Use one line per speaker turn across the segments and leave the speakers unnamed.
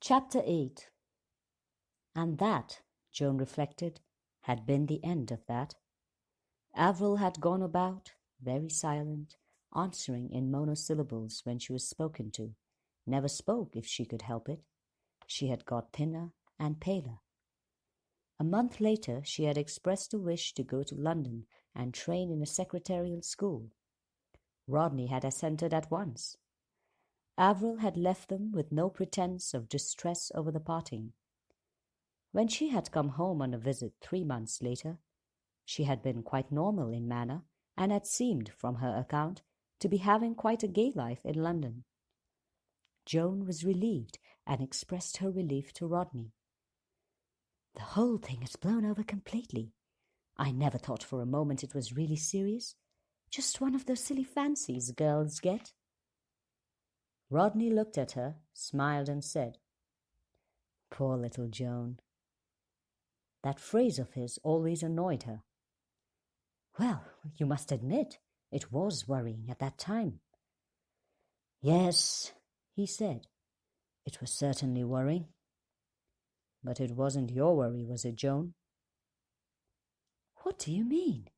Chapter 8. And that, Joan reflected, had been the end of that. Avril had gone about, very silent, answering in monosyllables when she was spoken to, never spoke if she could help it. She had got thinner and paler. A month later she had expressed a wish to go to London and train in a secretarial school. Rodney had assented at once. Avril had left them with no pretence of distress over the parting. When she had come home on a visit 3 months later, she had been quite normal in manner and had seemed, from her account, to be having quite a gay life in London. Joan was relieved and expressed her relief to Rodney. "The whole thing has blown over completely. I never thought for a moment it was really serious. Just one of those silly fancies girls get." Rodney looked at her, smiled and said, "Poor little Joan." That phrase of his always annoyed her. "Well, you must admit it was worrying at that time." "Yes," he said, "it was certainly worrying." "But it wasn't your worry, was it, Joan?" "What do you mean?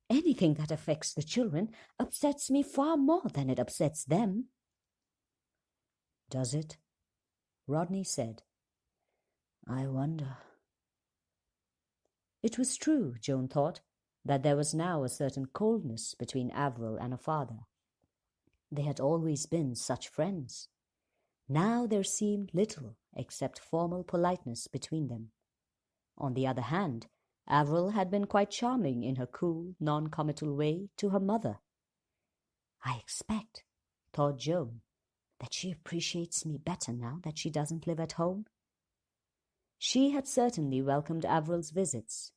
Anything that affects the children upsets me far more than it upsets them." "Does it?" Rodney said. "I wonder." It was true, Joan thought, that there was now a certain coldness between Avril and her father. They had always been such friends. Now there seemed little except formal politeness between them. On the other hand, Avril had been quite charming in her cool, non-committal way to her mother. "I expect," thought Joan, "that she appreciates me better now that she doesn't live at home." She had certainly welcomed Avril's visits.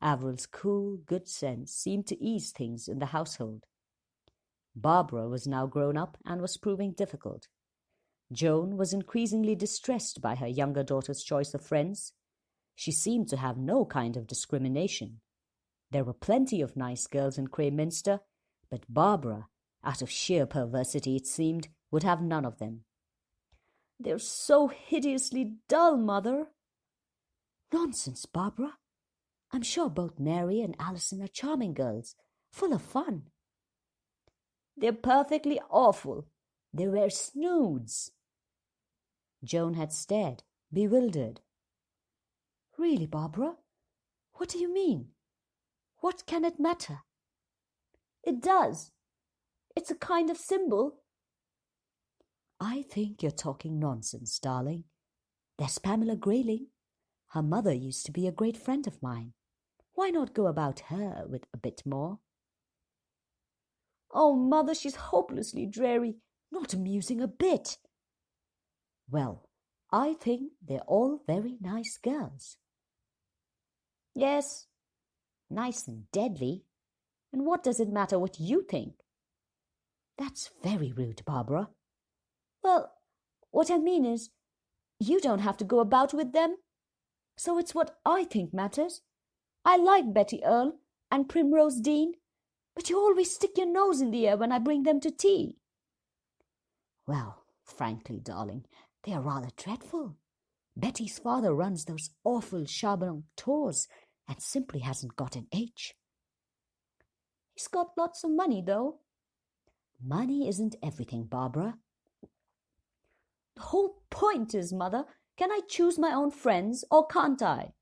Avril's cool, good sense seemed to ease things in the household. Barbara was now grown up and was proving difficult. Joan was increasingly distressed by her younger daughter's choice of friends. She seemed to have no kind of discrimination. There were plenty of nice girls in Crayminster, but Barbara, out of sheer perversity it seemed, would have none of them. "They're so hideously dull, Mother." "Nonsense, Barbara. I'm sure both Mary and Alison are charming girls, full of fun." "They're perfectly awful. They wear snoods." Joan had stared, bewildered. "Really, Barbara? What do you mean? What can it matter?" "It does. It's a kind of symbol." "I think you're talking nonsense, darling. There's Pamela Grayling. Her mother used to be a great friend of mine. Why not go about her with a bit more?" "Oh, Mother, she's hopelessly dreary, not amusing a bit." "Well, I think they're all very nice girls." "Yes, nice and deadly. And what does it matter what you think?" "That's very rude, Barbara." "Well, what I mean is, you don't have to go about with them. So it's what I think matters. I like Betty Earle and Primrose Dean, but you always stick your nose in the air when I bring them to tea." "Well, frankly, darling, they are rather dreadful. Betty's father runs those awful Charbon tours and simply hasn't got an H." "He's got lots of money, though." "Money isn't everything, Barbara." "The whole point is, Mother, can I choose my own friends or can't I?"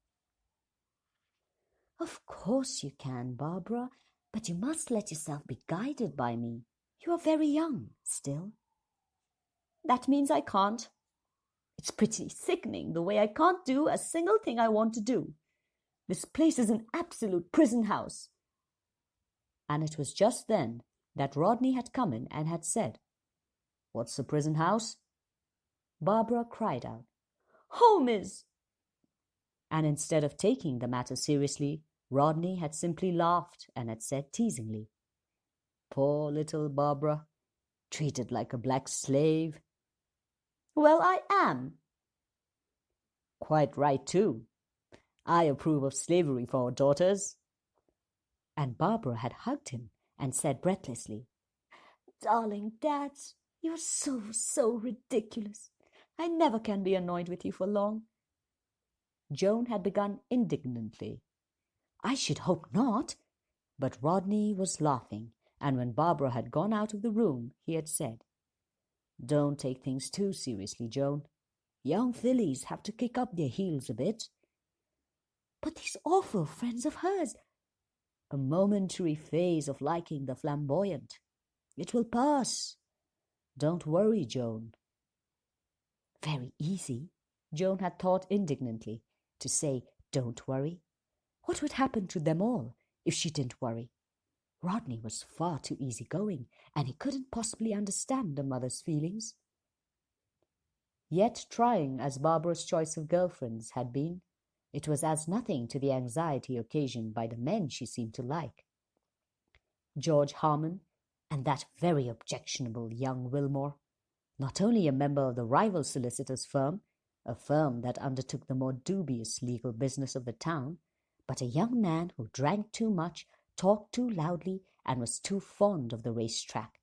"Of course you can, Barbara, but you must let yourself be guided by me. You are very young still." "That means I can't. It's pretty sickening the way I can't do a single thing I want to do. This place is an absolute prison house." And it was just then that Rodney had come in and had said, "What's a prison house?" Barbara cried out, "Home is." And instead of taking the matter seriously, Rodney had simply laughed and had said teasingly, "Poor little Barbara, treated like a black slave." "Well, I am." "Quite right, too. I approve of slavery for our daughters." And Barbara had hugged him and said breathlessly, "Darling Dad, you're so ridiculous. I never can be annoyed with you for long." Joan had begun indignantly. "I should hope not." But Rodney was laughing, and when Barbara had gone out of the room, he had said, "Don't take things too seriously, Joan. Young fillies have to kick up their heels a bit." "But these awful friends of hers—" "A momentary phase of liking the flamboyant. It will pass. Don't worry, Joan." Very easy, Joan had thought indignantly, to say, "Don't worry." What would happen to them all if she didn't worry? Rodney was far too easygoing, and he couldn't possibly understand a mother's feelings. Yet, trying as Barbara's choice of girlfriends had been, it was as nothing to the anxiety occasioned by the men she seemed to like. George Harmon and that very objectionable young Wilmore, not only a member of the rival solicitor's firm, a firm that undertook the more dubious legal business of the town, but a young man who drank too much, talked too loudly, and was too fond of the race-track.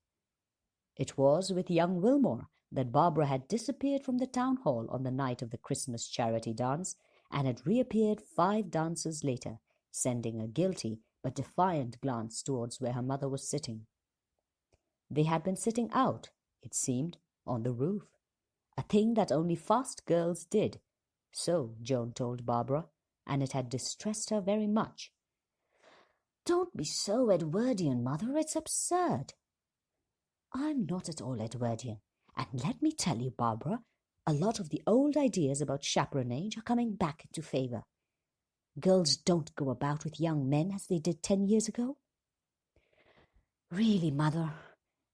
It was with young Wilmore that Barbara had disappeared from the town hall on the night of the Christmas charity dance, and had reappeared 5 dances later, sending a guilty but defiant glance towards where her mother was sitting. They had been sitting out, it seemed, on the roof, a thing that only fast girls did, so Joan told Barbara, and it had distressed her very much. "Don't be so Edwardian, Mother, it's absurd." "I'm not at all Edwardian, and let me tell you, Barbara, a lot of the old ideas about chaperonage are coming back into favour. Girls don't go about with young men as they did 10 years ago." "Really, Mother,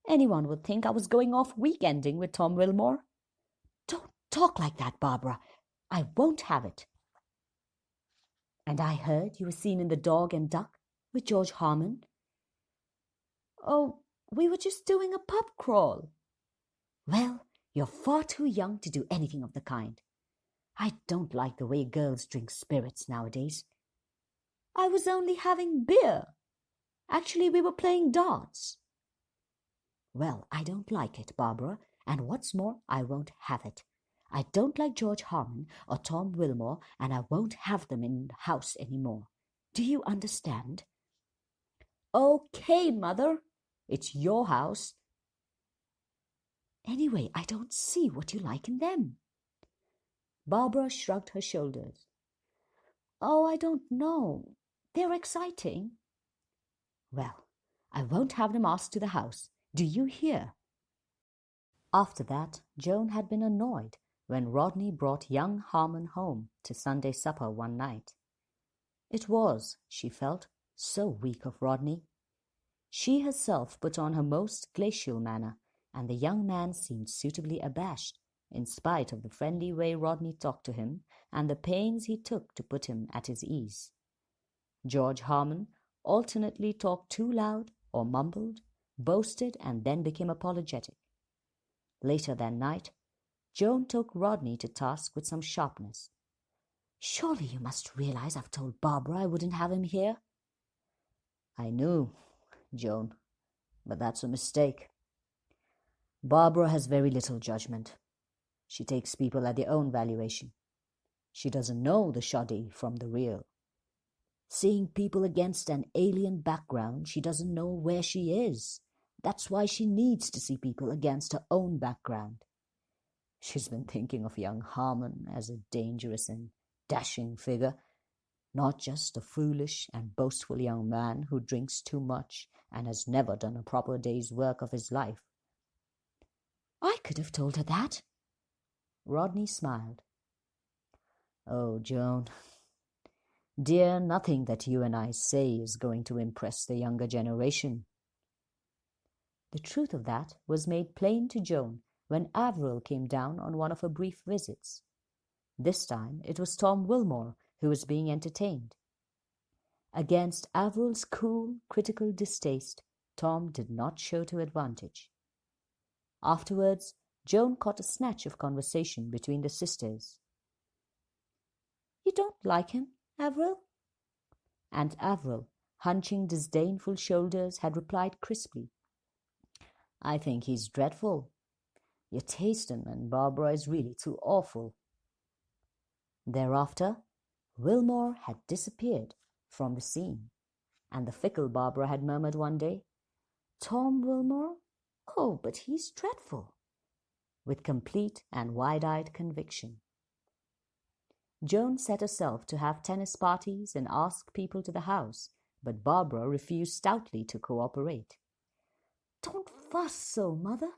anyone would think I was going off weekending with Tom Wilmore." "Don't talk like that, Barbara. I won't have it." "And I heard you were seen in the Dog and Duck with George Harmon." "Oh, we were just doing a pub crawl." "Well, you're far too young to do anything of the kind. I don't like the way girls drink spirits nowadays." "I was only having beer. Actually, we were playing darts." "Well, I don't like it, Barbara, and what's more, I won't have it. I don't like George Harmon or Tom Wilmore, and I won't have them in the house any more. Do you understand?" "Okay, Mother. It's your house." "Anyway, I don't see what you like in them." Barbara shrugged her shoulders. "Oh, I don't know. They're exciting." "Well, I won't have them asked to the house. Do you hear?" After that, Joan had been annoyed when Rodney brought young Harmon home to Sunday supper one night. It was, she felt, so weak of Rodney. She herself put on her most glacial manner, and the young man seemed suitably abashed, in spite of the friendly way Rodney talked to him and the pains he took to put him at his ease. George Harmon alternately talked too loud or mumbled, boasted, and then became apologetic. Later that night, Joan took Rodney to task with some sharpness. "Surely you must realize I've told Barbara I wouldn't have him here." "I knew, Joan, but that's a mistake. Barbara has very little judgment. She takes people at their own valuation. She doesn't know the shoddy from the real. Seeing people against an alien background, she doesn't know where she is. That's why she needs to see people against her own background. She's been thinking of young Harmon as a dangerous and dashing figure, not just a foolish and boastful young man who drinks too much and has never done a proper day's work of his life." "I could have told her that." Rodney smiled. "Oh, Joan, dear, nothing that you and I say is going to impress the younger generation." The truth of that was made plain to Joan when Avril came down on one of her brief visits. This time it was Tom Wilmore who was being entertained. Against Avril's cool, critical distaste, Tom did not show to advantage. Afterwards, Joan caught a snatch of conversation between the sisters. "You don't like him, Avril?" And Avril, hunching disdainful shoulders, had replied crisply, "I think he's dreadful. Your taste in Aunt Barbara is really too awful." Thereafter, Wilmore had disappeared from the scene, and the fickle Barbara had murmured one day, "Tom Wilmore? Oh, but he's dreadful," with complete and wide-eyed conviction. Joan set herself to have tennis parties and ask people to the house, but Barbara refused stoutly to cooperate. "Don't fuss so, Mother.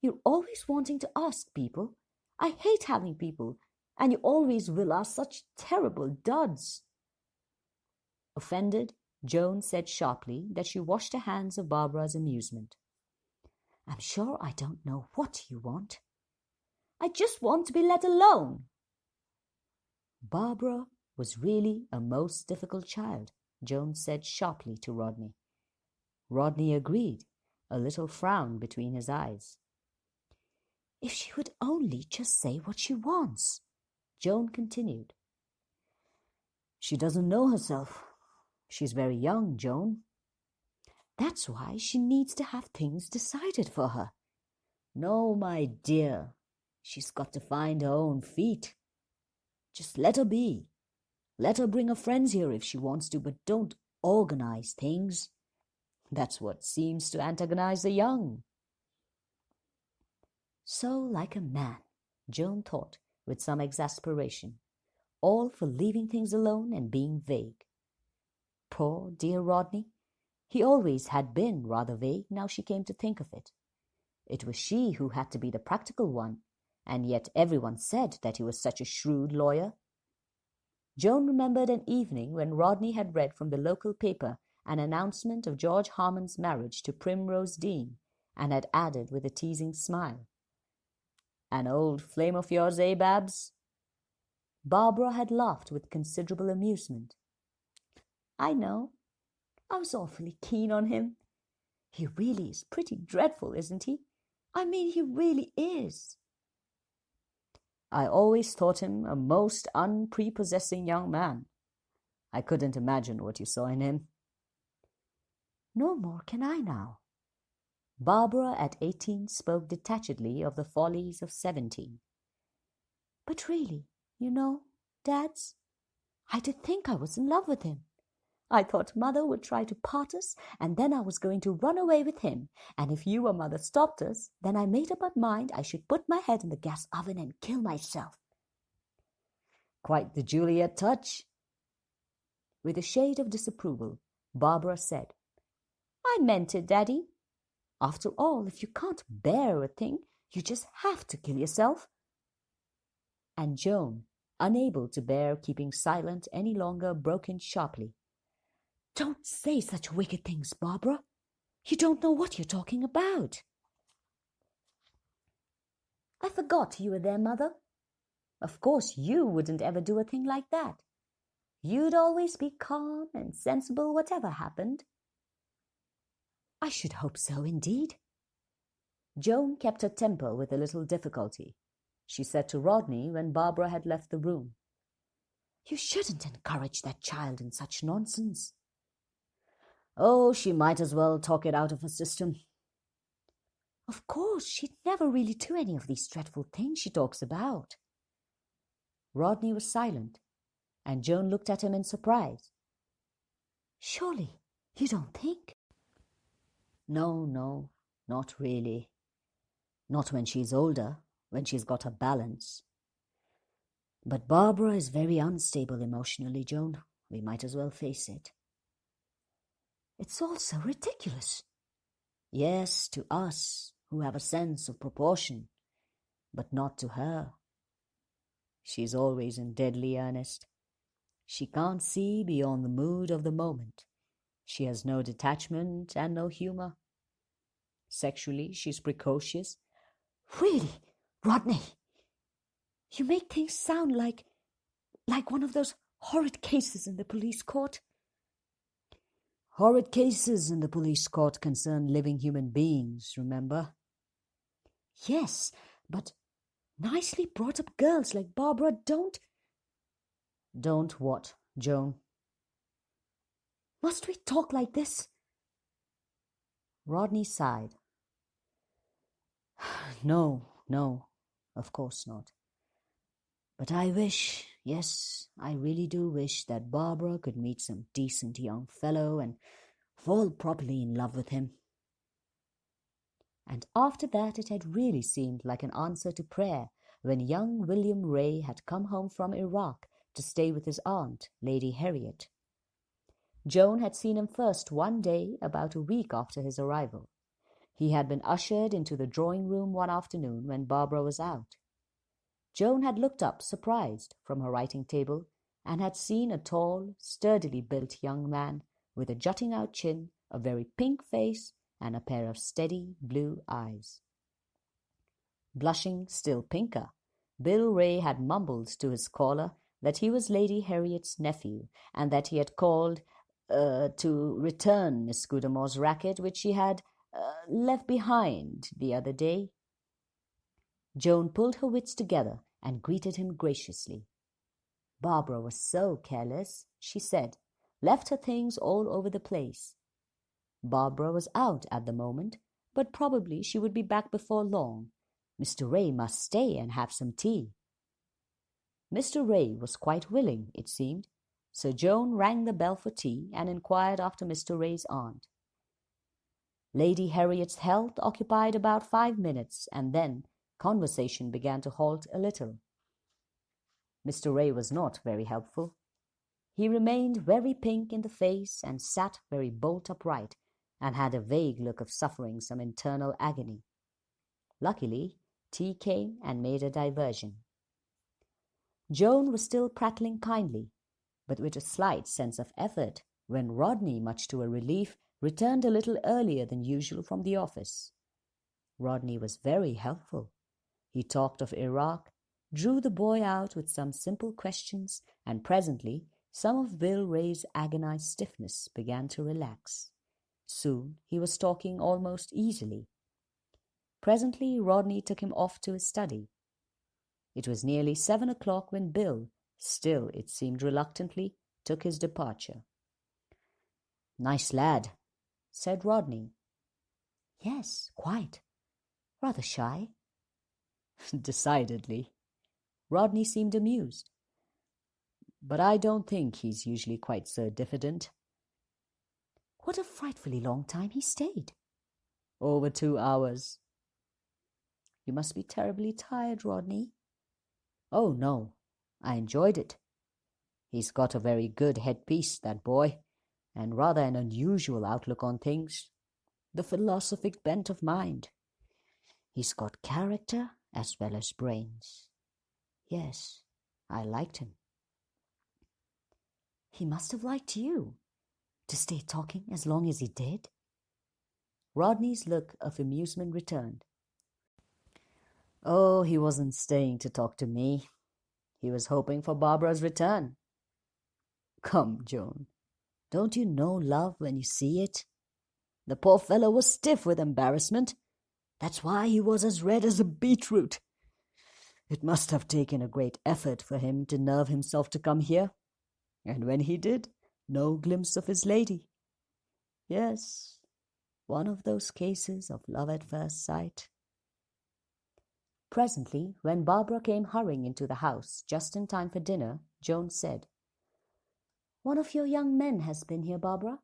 You're always wanting to ask people. I hate having people, and you always will ask such terrible duds." Offended, Joan said sharply that she washed her hands of Barbara's amusement. "I'm sure I don't know what you want." "I just want to be let alone." Barbara was really a most difficult child, Joan said sharply to Rodney. Rodney agreed, a little frown between his eyes. "If she would only just say what she wants," Joan continued. "She doesn't know herself. She's very young, Joan. That's why she needs to have things decided for her." "No, my dear. She's got to find her own feet. Just let her be. Let her bring her friends here if she wants to, but don't organize things. That's what seems to antagonize the young." So like a man, Joan thought, with some exasperation, all for leaving things alone and being vague. Poor dear Rodney. He always had been rather vague, now she came to think of it. It was she who had to be the practical one, and yet everyone said that he was such a shrewd lawyer. Joan remembered an evening when Rodney had read from the local paper an announcement of George Harmon's marriage to Primrose Dean, and had added with a teasing smile, "An old flame of yours, eh, Babs?" Barbara had laughed with considerable amusement. "I know. I was awfully keen on him. He really is pretty dreadful, isn't he? I mean, he really is." "I always thought him a most unprepossessing young man. I couldn't imagine what you saw in him." "No more can I now." Barbara at 18 spoke detachedly of the follies of 17. "But really, you know, Dads, I did think I was in love with him. I thought Mother would try to part us, and then I was going to run away with him, and if you or Mother stopped us, then I made up my mind I should put my head in the gas oven and kill myself." "Quite the Juliet touch." With a shade of disapproval, Barbara said, "I meant it, Daddy. After all, if you can't bear a thing, you just have to kill yourself." And Joan, unable to bear keeping silent any longer, broke in sharply, "Don't say such wicked things, Barbara. You don't know what you're talking about." "I forgot you were there, Mother. Of course you wouldn't ever do a thing like that. You'd always be calm and sensible whatever happened." "I should hope so, indeed." Joan kept her temper with a little difficulty. She said to Rodney when Barbara had left the room, "You shouldn't encourage that child in such nonsense." "Oh, she might as well talk it out of her system." "Of course, she'd never really do any of these dreadful things she talks about." Rodney was silent, and Joan looked at him in surprise. "Surely you don't think?" No, not really. Not when she's older, when she's got her balance. But Barbara is very unstable emotionally, Joan. We might as well face it." "It's all so ridiculous." "Yes, to us, who have a sense of proportion, but not to her. She's always in deadly earnest. She can't see beyond the mood of the moment. She has no detachment and no humor. Sexually, she's precocious." "Really, Rodney, you make things sound like one of those horrid cases in the police court." "Horrid cases in the police court concern living human beings, remember?" "Yes, but nicely brought up girls like Barbara don't—" "Don't what, Joan?" "Must we talk like this?" Rodney sighed. No, no, of course not. But I wish, yes, I really do wish that Barbara could meet some decent young fellow and fall properly in love with him. And after that it had really seemed like an answer to prayer when young William Ray had come home from Iraq to stay with his aunt, Lady Harriet. Joan had seen him first one day about a week after his arrival. He had been ushered into the drawing-room one afternoon when Barbara was out. Joan had looked up, surprised, from her writing table, and had seen a tall, sturdily built young man with a jutting-out chin, a very pink face, and a pair of steady blue eyes. Blushing still pinker, Bill Ray had mumbled to his caller that he was Lady Harriet's nephew, and that he had called to return Miss Scudamore's racket, which she had left behind the other day. Joan pulled her wits together and greeted him graciously. Barbara was so careless, she said, left her things all over the place. Barbara was out at the moment, but probably she would be back before long. Mr. Ray must stay and have some tea. Mr. Ray was quite willing, it seemed, so Joan rang the bell for tea and inquired after Mr. Ray's aunt. Lady Harriet's health occupied about 5 minutes, and then conversation began to halt a little. Mr. Ray was not very helpful. He remained very pink in the face and sat very bolt upright, and had a vague look of suffering some internal agony. Luckily, tea came and made a diversion. Joan was still prattling kindly, but with a slight sense of effort, when Rodney, much to her relief, returned a little earlier than usual from the office. Rodney was very helpful. He talked of Iraq, drew the boy out with some simple questions, and presently some of Bill Ray's agonized stiffness began to relax. Soon he was talking almost easily. Presently Rodney took him off to his study. It was nearly 7 o'clock when Bill, still it seemed reluctantly, took his departure. "Nice lad," said Rodney. "Yes, quite. Rather shy." "Decidedly." Rodney seemed amused. "But I don't think he's usually quite so diffident." "What a frightfully long time he stayed." "Over 2 hours." "You must be terribly tired, Rodney." "Oh, no. I enjoyed it. He's got a very good headpiece, that boy, and rather an unusual outlook on things. The philosophic bent of mind. He's got character as well as brains. Yes, I liked him." "He must have liked you, to stay talking as long as he did." Rodney's look of amusement returned. "Oh, he wasn't staying to talk to me. He was hoping for Barbara's return." "Come, Joan, don't you know love when you see it? The poor fellow was stiff with embarrassment. That's why he was as red as a beetroot. It must have taken a great effort for him to nerve himself to come here. And when he did, no glimpse of his lady. Yes, one of those cases of love at first sight." Presently, when Barbara came hurrying into the house just in time for dinner, Joan said, "One of your young men has been here, Barbara.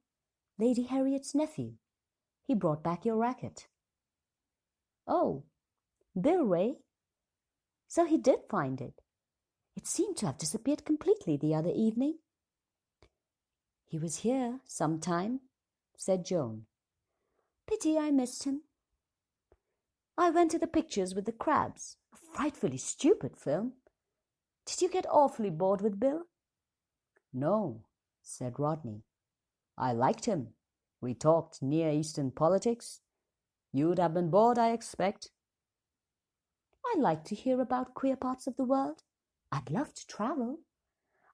Lady Harriet's nephew. He brought back your racket." "Oh, Bill Ray? So he did find it. It seemed to have disappeared completely the other evening." "He was here some time," said Joan. "Pity I missed him. I went to the pictures with the crabs. A frightfully stupid film. Did you get awfully bored with Bill?" "No," said Rodney. "I liked him. We talked Near Eastern politics. You'd have been bored, I expect." "I like to hear about queer parts of the world. I'd love to travel.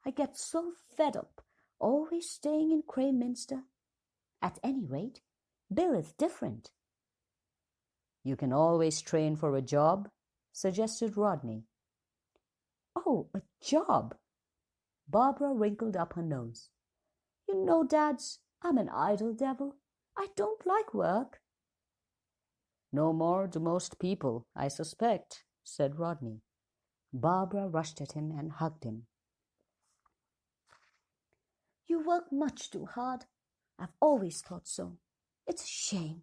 I get so fed up always staying in Crayminster. At any rate, Bill is different." "You can always train for a job," suggested Rodney. "Oh, a job!" Barbara wrinkled up her nose. "You know, Dads, I'm an idle devil. I don't like work." No more do most people, I suspect, said Rodney. Barbara rushed at him and hugged him. You work much too hard. I've always thought so. It's a shame.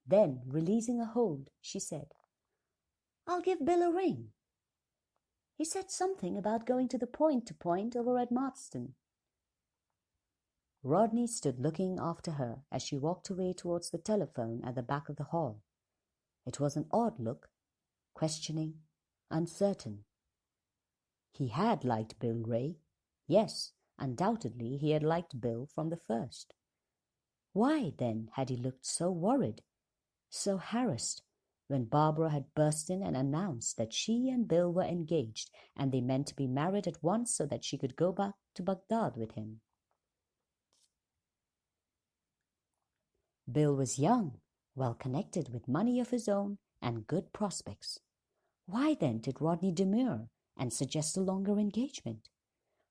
Then, releasing her hold, she said, I'll give Bill a ring. He said something about going to the point over at Marston. Rodney stood looking after her as she walked away towards the telephone at the back of the hall. It was an odd look, questioning, uncertain. He had liked Bill Ray. Yes, undoubtedly he had liked Bill from the first. Why, then, had he looked so worried, so harassed, when Barbara had burst in and announced that she and Bill were engaged and they meant to be married at once so that she could go back to Baghdad with him? Bill was young, well connected with money of his own and good prospects. Why then did Rodney demur and suggest a longer engagement?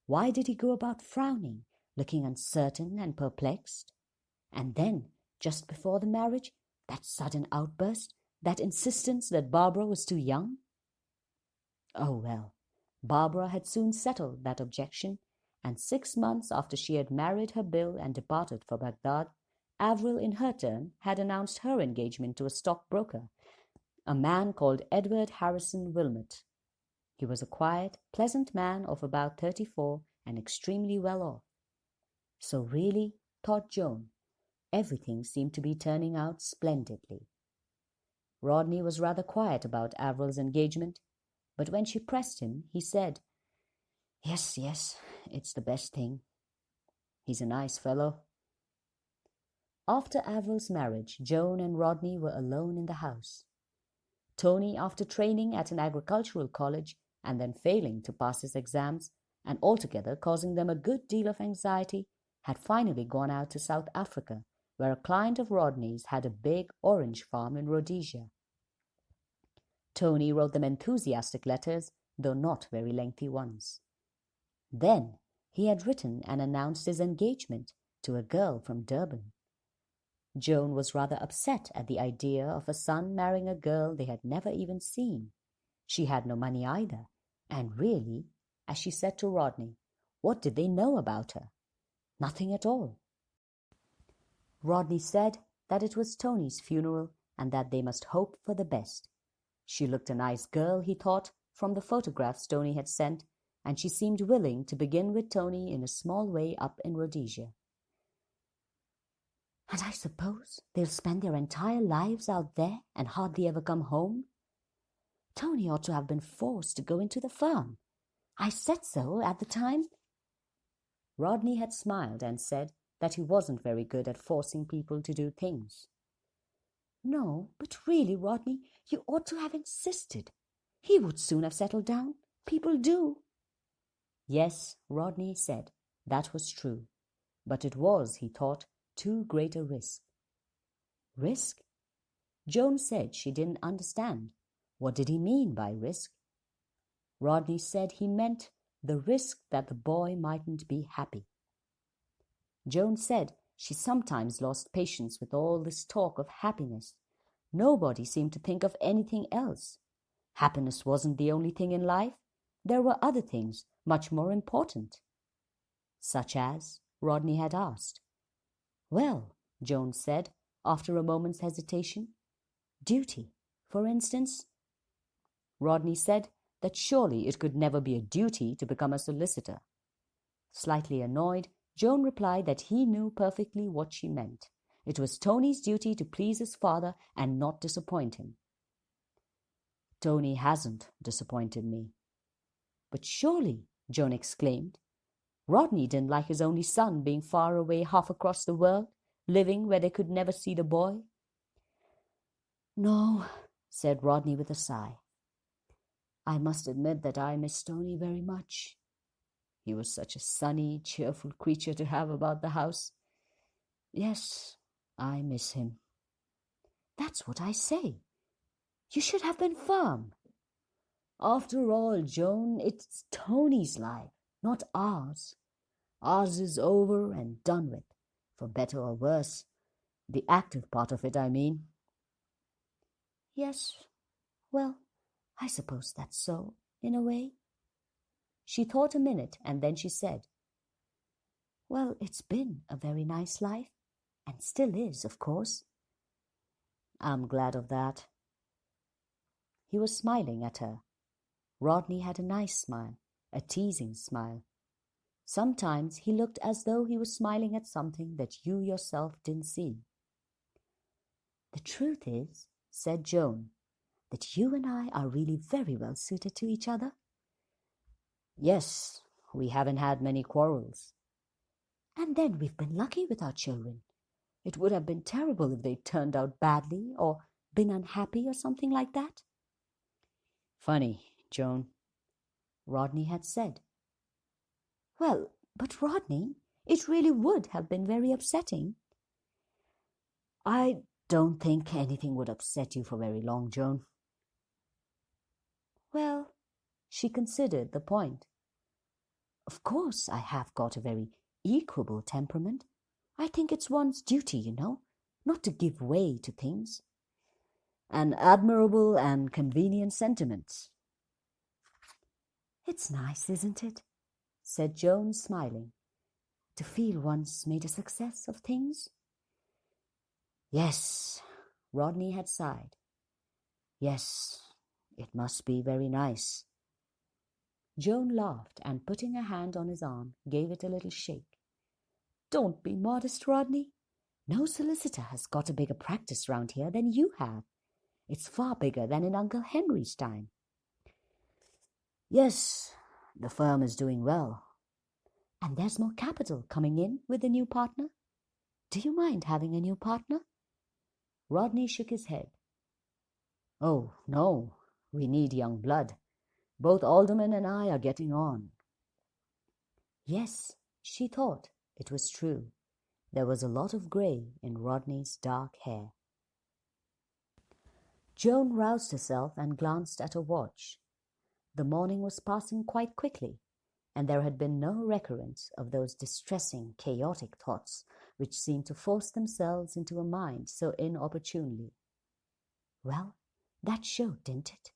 Why did he go about frowning, looking uncertain and perplexed? And then, just before the marriage, that sudden outburst, that insistence that Barbara was too young? Oh well, Barbara had soon settled that objection, and 6 months after she had married her Bill and departed for Baghdad, Avril in her turn had announced her engagement to a stockbroker, a man called Edward Harrison Wilmot. He was a quiet, pleasant man of about 34 and extremely well off. So really, thought Joan, everything seemed to be turning out splendidly. Rodney was rather quiet about Avril's engagement, but when she pressed him, he said, Yes, it's the best thing. He's a nice fellow. After Avril's marriage, Joan and Rodney were alone in the house. Tony, after training at an agricultural college and then failing to pass his exams, and altogether causing them a good deal of anxiety, had finally gone out to South Africa, where a client of Rodney's had a big orange farm in Rhodesia. Tony wrote them enthusiastic letters, though not very lengthy ones. Then he had written and announced his engagement to a girl from Durban. Joan was rather upset at the idea of a son marrying a girl they had never even seen. She had no money either, and really, as she said to Rodney, what did they know about her? Nothing at all. Rodney said that it was Tony's funeral and that they must hope for the best. She looked a nice girl, he thought, from the photographs Tony had sent, and she seemed willing to begin with Tony in a small way up in Rhodesia. And I suppose they'll spend their entire lives out there and hardly ever come home? Tony ought to have been forced to go into the farm. I said so at the time. Rodney had smiled and said that he wasn't very good at forcing people to do things. No, but really, Rodney, you ought to have insisted. He would soon have settled down. People do. Yes, Rodney said, that was true. But it was, he thought, too great a risk. Risk? Joan said she didn't understand. What did he mean by risk? Rodney said he meant the risk that the boy mightn't be happy. Joan said she sometimes lost patience with all this talk of happiness. Nobody seemed to think of anything else. Happiness wasn't the only thing in life. There were other things much more important. Such as? Rodney had asked. Well, Joan said, after a moment's hesitation. Duty, for instance. Rodney said that surely it could never be a duty to become a solicitor. Slightly annoyed, Joan replied that he knew perfectly what she meant. It was Tony's duty to please his father and not disappoint him. Tony hasn't disappointed me. But surely, Joan exclaimed, Rodney didn't like his only son being far away half across the world, living where they could never see the boy. No, said Rodney with a sigh. I must admit that I miss Tony very much. He was such a sunny, cheerful creature to have about the house. Yes, I miss him. That's what I say. You should have been firm. After all, Joan, it's Tony's life, not ours. Ours is over and done with, for better or worse. The active part of it, I mean. Yes, well, I suppose that's so, in a way. She thought a minute, and then she said, well, it's been a very nice life, and still is, of course. I'm glad of that. He was smiling at her. Rodney had a nice smile, a teasing smile. Sometimes he looked as though he was smiling at something that you yourself didn't see. The truth is, said Joan, that you and I are really very well suited to each other. Yes, we haven't had many quarrels. And then we've been lucky with our children. It would have been terrible if they turned out badly or been unhappy or something like that. Funny, Joan, Rodney had said. Well, but Rodney, it really would have been very upsetting. I don't think anything would upset you for very long, Joan. Well, she considered the point. Of course, I have got a very equable temperament. I think it's one's duty, you know, not to give way to things. An admirable and convenient sentiment. It's nice, isn't it? Said Joan, smiling, to feel one's made a success of things. Yes, Rodney had sighed. Yes, it must be very nice. Joan laughed and, putting a hand on his arm, gave it a little shake. Don't be modest, Rodney. No solicitor has got a bigger practice round here than you have. It's far bigger than in Uncle Henry's time. Yes, the firm is doing well. And there's more capital coming in with the new partner. Do you mind having a new partner? Rodney shook his head. Oh, no, we need young blood. Both Alderman and I are getting on. Yes, she thought it was true. There was a lot of grey in Rodney's dark hair. Joan roused herself and glanced at her watch. The morning was passing quite quickly, and there had been no recurrence of those distressing, chaotic thoughts which seemed to force themselves into her mind so inopportunely. Well, that showed, didn't it?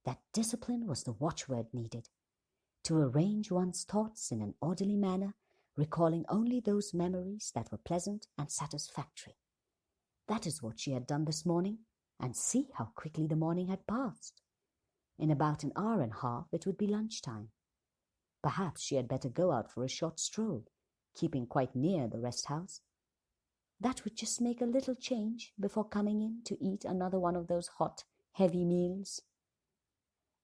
That discipline was the watchword needed. To arrange one's thoughts in an orderly manner, recalling only those memories that were pleasant and satisfactory. That is what she had done this morning, and see how quickly the morning had passed. In about an hour and a half it would be lunchtime. Perhaps she had better go out for a short stroll, keeping quite near the rest house. That would just make a little change before coming in to eat another one of those hot, heavy meals.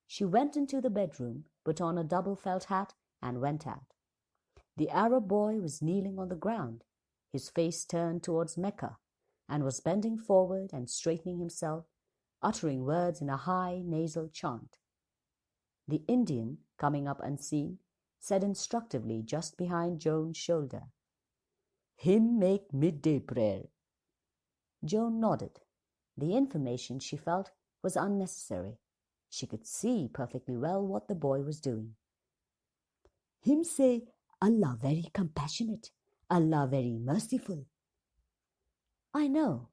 She went into the bedroom, put on a double felt hat, and went out. The Arab boy was kneeling on the ground, his face turned towards Mecca, and was bending forward and straightening himself, uttering words in a high nasal chant. The Indian, coming up unseen, said instructively just behind Joan's shoulder, "Him make midday prayer." Joan nodded. The information, she felt, was unnecessary. She could see perfectly well what the boy was doing. "Him say, Allah very compassionate, Allah very merciful." "I know,"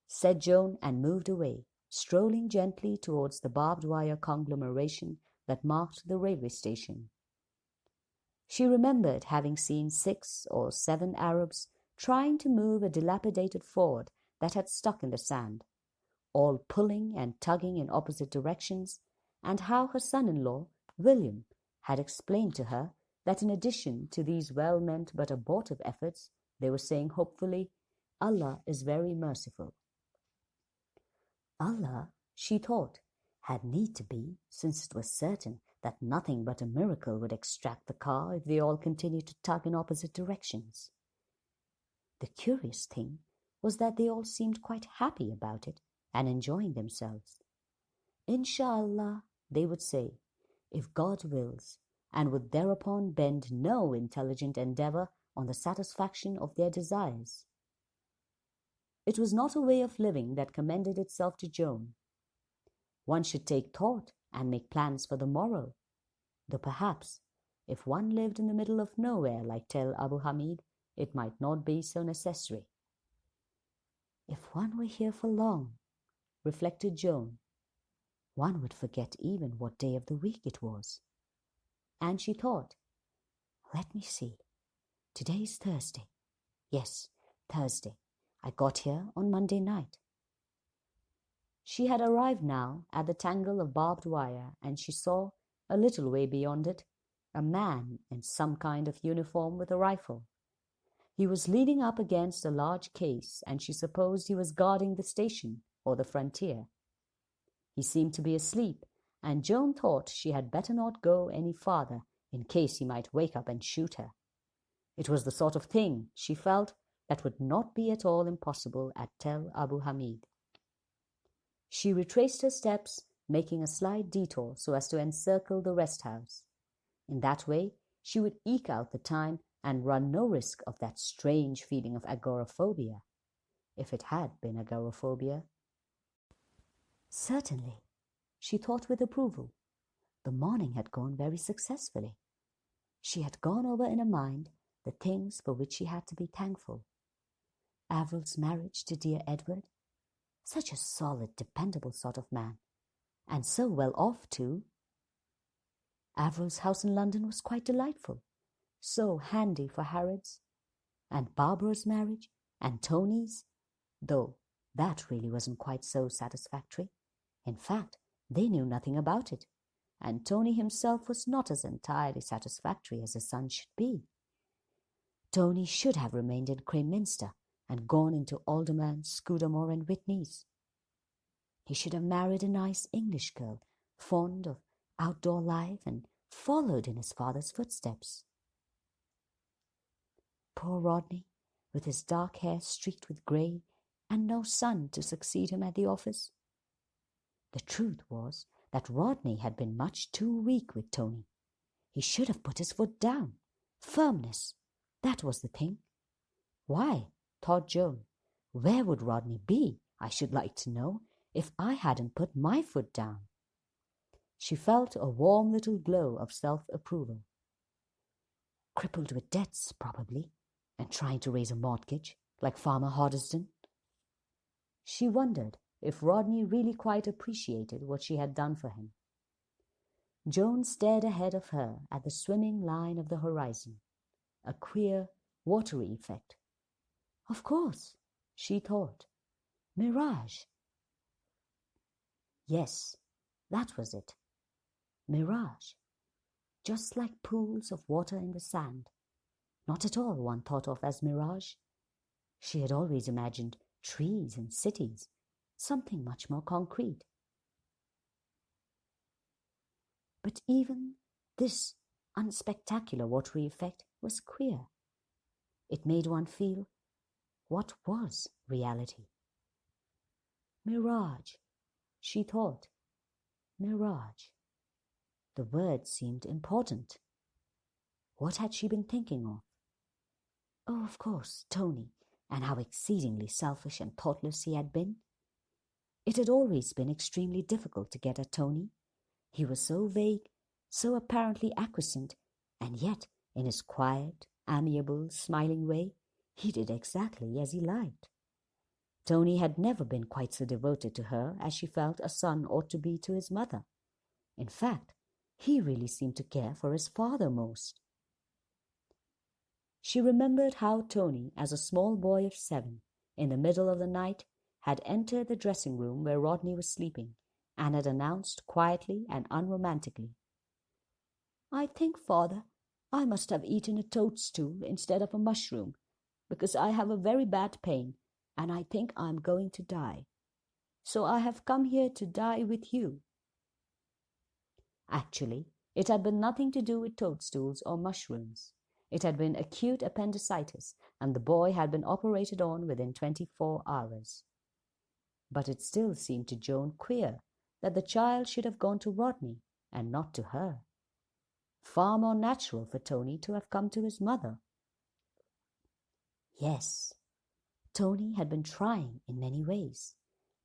said Joan, and moved away, strolling gently towards the barbed wire conglomeration that marked the railway station. She remembered having seen 6 or 7 Arabs trying to move a dilapidated Ford that had stuck in the sand, all pulling and tugging in opposite directions, and how her son-in-law, William, had explained to her that in addition to these well-meant but abortive efforts, they were saying hopefully, "Allah is very merciful." Allah, she thought, had need to be, since it was certain that nothing but a miracle would extract the car if they all continued to tug in opposite directions. The curious thing was that they all seemed quite happy about it and enjoying themselves. Inshallah, they would say, if God wills, and would thereupon bend no intelligent endeavor on the satisfaction of their desires. It was not a way of living that commended itself to Joan. One should take thought and make plans for the morrow, though perhaps, if one lived in the middle of nowhere like Tel Abu Hamid, it might not be so necessary. If one were here for long, reflected Joan, one would forget even what day of the week it was. And she thought, let me see, today's Thursday. Yes, Thursday. I got here on Monday night. She had arrived now at the tangle of barbed wire, and she saw, a little way beyond it, a man in some kind of uniform with a rifle. He was leaning up against a large case, and she supposed he was guarding the station or the frontier. He seemed to be asleep, and Joan thought she had better not go any farther in case he might wake up and shoot her. It was the sort of thing, she felt, that would not be at all impossible at Tel Abu Hamid. She retraced her steps, making a slight detour so as to encircle the rest house. In that way, she would eke out the time and run no risk of that strange feeling of agoraphobia, if it had been agoraphobia. Certainly, she thought with approval. The morning had gone very successfully. She had gone over in her mind the things for which she had to be thankful. Avril's marriage to dear Edward, such a solid, dependable sort of man, and so well off too. Avril's house in London was quite delightful, so handy for Harrod's, and Barbara's marriage, and Tony's, though that really wasn't quite so satisfactory. In fact, they knew nothing about it, and Tony himself was not as entirely satisfactory as his son should be. Tony should have remained in Crayminster and gone into Alderman, Scudamore and Whitney's. He should have married a nice English girl, fond of outdoor life, and followed in his father's footsteps. Poor Rodney, with his dark hair streaked with grey, and no son to succeed him at the office. The truth was that Rodney had been much too weak with Tony. He should have put his foot down. Firmness, that was the thing. Why, thought Joan, where would Rodney be, I should like to know, if I hadn't put my foot down? She felt a warm little glow of self-approval. Crippled with debts, probably, and trying to raise a mortgage, like Farmer Hoddesdon. She wondered if Rodney really quite appreciated what she had done for him. Joan stared ahead of her at the swimming line of the horizon, a queer, watery effect. Of course, she thought. Mirage. Yes, that was it. Mirage. Just like pools of water in the sand. Not at all one thought of as mirage. She had always imagined trees and cities, something much more concrete. But even this unspectacular watery effect was queer. It made one feel, what was reality? Mirage, she thought. Mirage. The word seemed important. What had she been thinking of? Oh, of course, Tony, and how exceedingly selfish and thoughtless he had been. It had always been extremely difficult to get at Tony. He was so vague, so apparently acquiescent, and yet, in his quiet, amiable, smiling way, he did exactly as he liked. Tony had never been quite so devoted to her as she felt a son ought to be to his mother. In fact, he really seemed to care for his father most. She remembered how Tony, as a small boy of 7, in the middle of the night, had entered the dressing room where Rodney was sleeping, and had announced quietly and unromantically, "I think, father, I must have eaten a toadstool instead of a mushroom, because I have a very bad pain, and I think I am going to die. So I have come here to die with you." Actually, it had been nothing to do with toadstools or mushrooms. It had been acute appendicitis, and the boy had been operated on within 24 hours. But it still seemed to Joan queer that the child should have gone to Rodney and not to her. Far more natural for Tony to have come to his mother. Yes, Tony had been trying in many ways,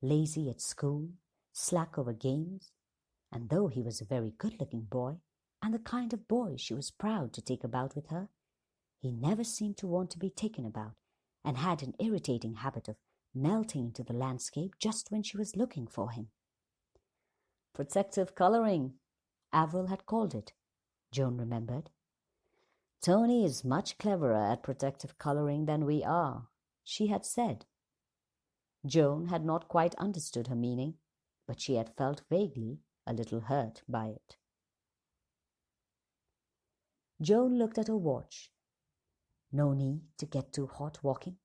lazy at school, slack over games, and though he was a very good-looking boy, and the kind of boy she was proud to take about with her, he never seemed to want to be taken about, and had an irritating habit of melting into the landscape just when she was looking for him. Protective colouring, Avril had called it, Joan remembered. Tony is much cleverer at protective colouring than we are, she had said. Joan had not quite understood her meaning, but she had felt vaguely a little hurt by it. Joan looked at her watch. No need to get too hot walking.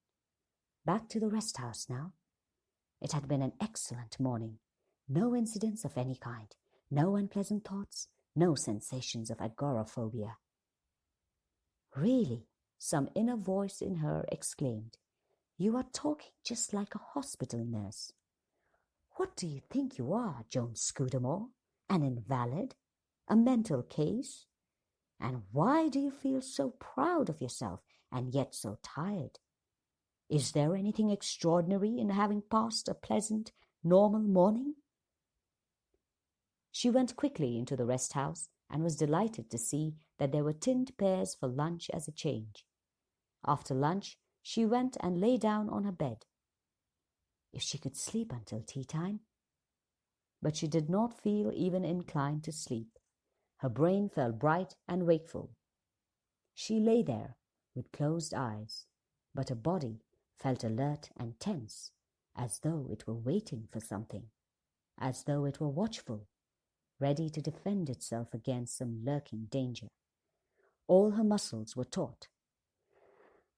Back to the rest house now. It had been an excellent morning. No incidents of any kind, no unpleasant thoughts, no sensations of agoraphobia. Really, some inner voice in her exclaimed, "You are talking just like a hospital nurse." What do you think you are, Joan Scudamore? An invalid? A mental case? And why do you feel so proud of yourself and yet so tired? Is there anything extraordinary in having passed a pleasant, normal morning? She went quickly into the rest house and was delighted to see that there were tinned pears for lunch as a change. After lunch, she went and lay down on her bed. If she could sleep until tea time. But she did not feel even inclined to sleep. Her brain felt bright and wakeful. She lay there with closed eyes, but her body felt alert and tense, as though it were waiting for something, as though it were watchful, ready to defend itself against some lurking danger. All her muscles were taut.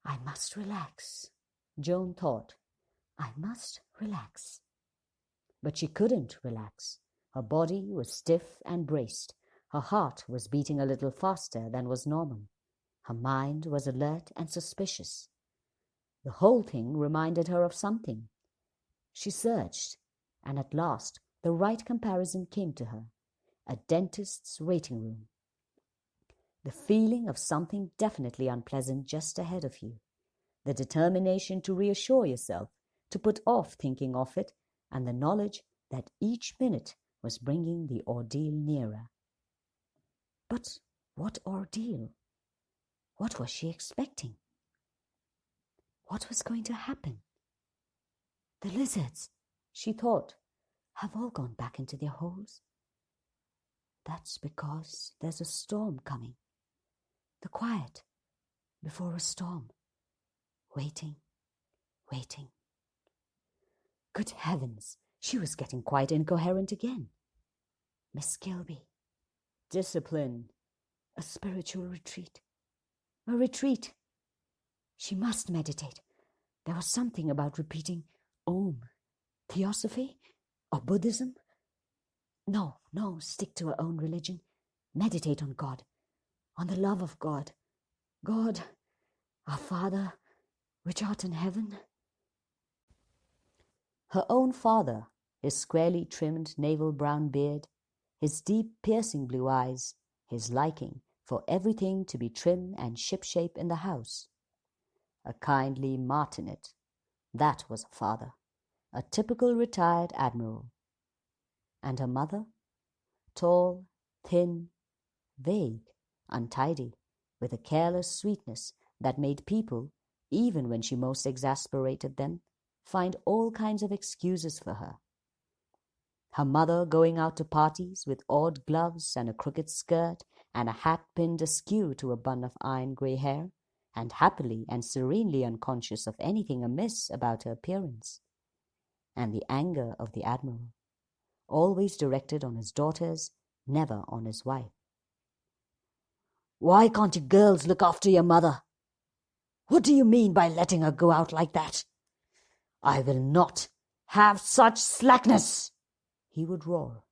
I must relax, Joan thought. I must relax. But she couldn't relax. Her body was stiff and braced. Her heart was beating a little faster than was normal. Her mind was alert and suspicious. The whole thing reminded her of something. She searched, and at last the right comparison came to her. A dentist's waiting room. The feeling of something definitely unpleasant just ahead of you. The determination to reassure yourself, to put off thinking of it, and the knowledge that each minute was bringing the ordeal nearer. But what ordeal? What was she expecting? What was going to happen? The lizards, she thought, have all gone back into their holes. That's because there's a storm coming. The quiet before a storm. Waiting, waiting. Good heavens, she was getting quite incoherent again. Miss Gilby. Discipline. A spiritual retreat. A retreat. She must meditate. There was something about repeating Om. Theosophy? Or Buddhism? No, stick to her own religion. Meditate on God. On the love of God. God, our Father, which art in heaven. Her own father, his squarely trimmed navel brown beard, his deep piercing blue eyes, his liking for everything to be trim and shipshape in the house. A kindly martinet, that was a father, a typical retired admiral. And her mother? Tall, thin, vague, untidy, with a careless sweetness that made people, even when she most exasperated them, find all kinds of excuses for her. Her mother going out to parties with odd gloves and a crooked skirt and a hat pinned askew to a bun of iron grey hair, and happily and serenely unconscious of anything amiss about her appearance. And the anger of the admiral, always directed on his daughters, never on his wife. Why can't you girls look after your mother? What do you mean by letting her go out like that? I will not have such slackness, he would roar.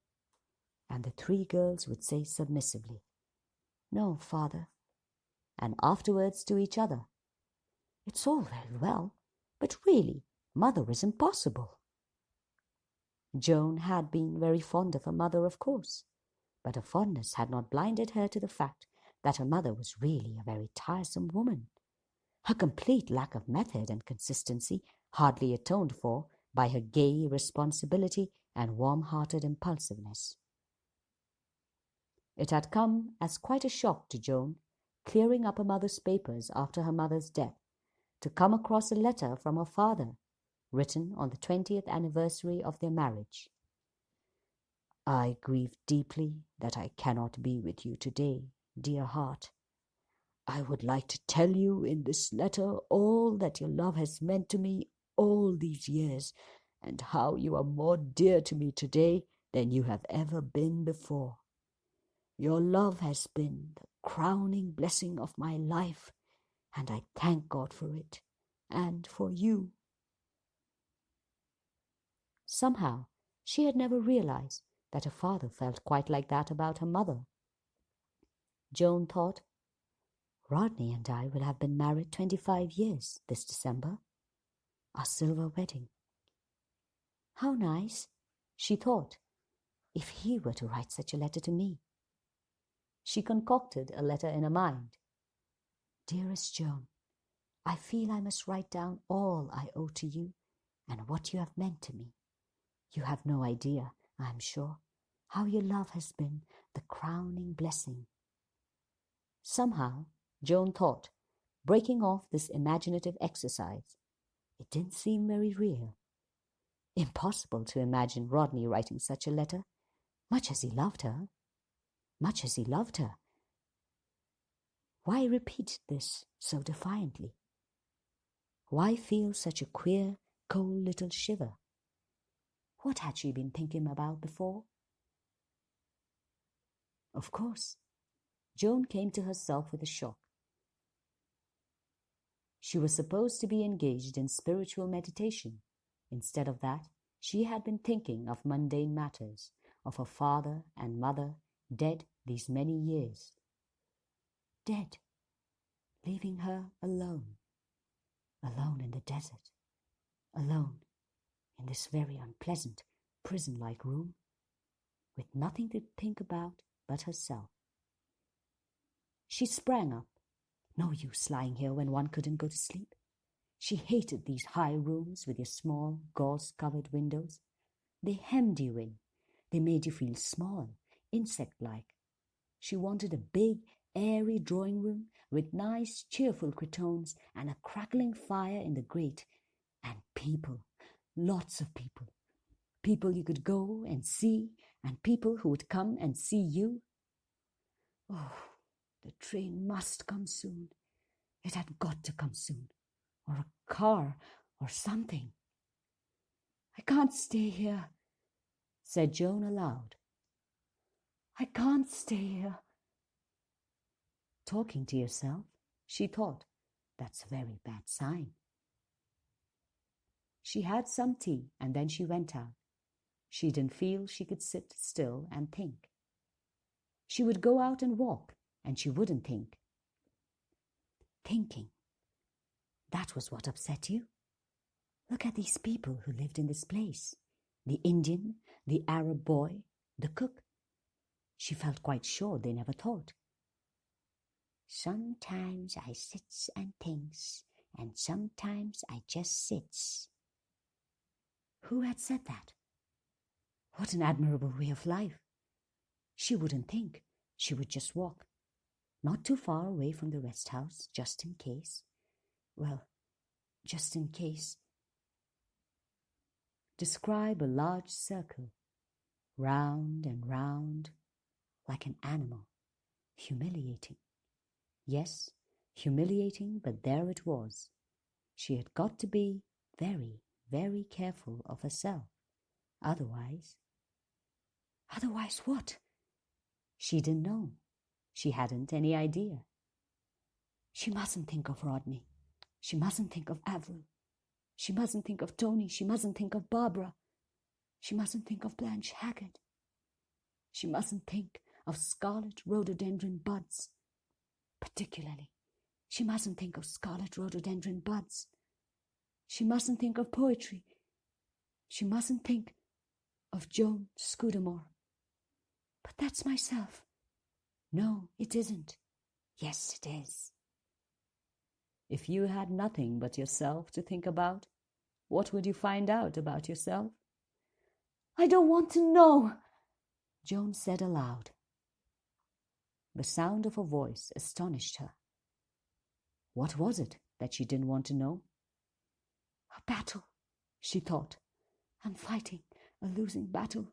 And the three girls would say submissively, No, father. And afterwards to each other, It's all very well, but really, mother is impossible. Joan had been very fond of her mother, of course, but her fondness had not blinded her to the fact that her mother was really a very tiresome woman. Her complete lack of method and consistency hardly atoned for by her gay responsibility and warm-hearted impulsiveness. It had come as quite a shock to Joan, clearing up her mother's papers after her mother's death, to come across a letter from her father, written on the 20th anniversary of their marriage. I grieve deeply that I cannot be with you today, dear heart. I would like to tell you in this letter all that your love has meant to me all these years, and how you are more dear to me today than you have ever been before. Your love has been the crowning blessing of my life, and I thank God for it, and for you. Somehow, she had never realized that her father felt quite like that about her mother. Joan thought, Rodney and I will have been married 25 years this December, our silver wedding. How nice, she thought, if he were to write such a letter to me. She concocted a letter in her mind. Dearest Joan, I feel I must write down all I owe to you and what you have meant to me. You have no idea, I am sure, how your love has been the crowning blessing. Somehow, Joan thought, breaking off this imaginative exercise, it didn't seem very real. Impossible to imagine Rodney writing such a letter, much as he loved her. Much as he loved her. Why repeat this so defiantly? Why feel such a queer, cold little shiver? What had she been thinking about before? Of course, Joan came to herself with a shock. She was supposed to be engaged in spiritual meditation. Instead of that, she had been thinking of mundane matters, of her father and mother, dead these many years. Dead, leaving her alone, alone in the desert, alone in this very unpleasant, prison-like room, with nothing to think about but herself. She sprang up. No use lying here when one couldn't go to sleep. She hated these high rooms with their small, gauze-covered windows. They hemmed you in. They made you feel small, insect-like. She wanted a big, airy drawing room with nice, cheerful cretonnes and a crackling fire in the grate, and people, lots of people. People you could go and see, and people who would come and see you. Oh, the train must come soon. It had got to come soon. Or a car, or something. I can't stay here, said Joan aloud. I can't stay here. Talking to yourself, she thought, that's a very bad sign. She had some tea and then she went out. She didn't feel she could sit still and think. She would go out and walk, and she wouldn't think. Thinking. That was what upset you. Look at these people who lived in this place. The Indian, the Arab boy, the cook. She felt quite sure they never thought. Sometimes I sits and thinks, and sometimes I just sits. Who had said that? What an admirable way of life. She wouldn't think. She would just walk. Not too far away from the rest house, just in case. Well, just in case. Describe a large circle, round and round, like an animal. Humiliating. Yes, humiliating, but there it was. She had got to be very, very careful of herself. Otherwise what? She didn't know. She hadn't any idea. She mustn't think of Rodney. She mustn't think of Avril. She mustn't think of Tony. She mustn't think of Barbara. She mustn't think of Blanche Haggard. She mustn't think of scarlet rhododendron buds. Particularly, she mustn't think of scarlet rhododendron buds. She mustn't think of poetry. She mustn't think of Joan Scudamore. But that's myself. No, it isn't. Yes, it is. If you had nothing but yourself to think about, what would you find out about yourself? I don't want to know, Joan said aloud. The sound of her voice astonished her. What was it that she didn't want to know? A battle, she thought. I'm fighting a losing battle.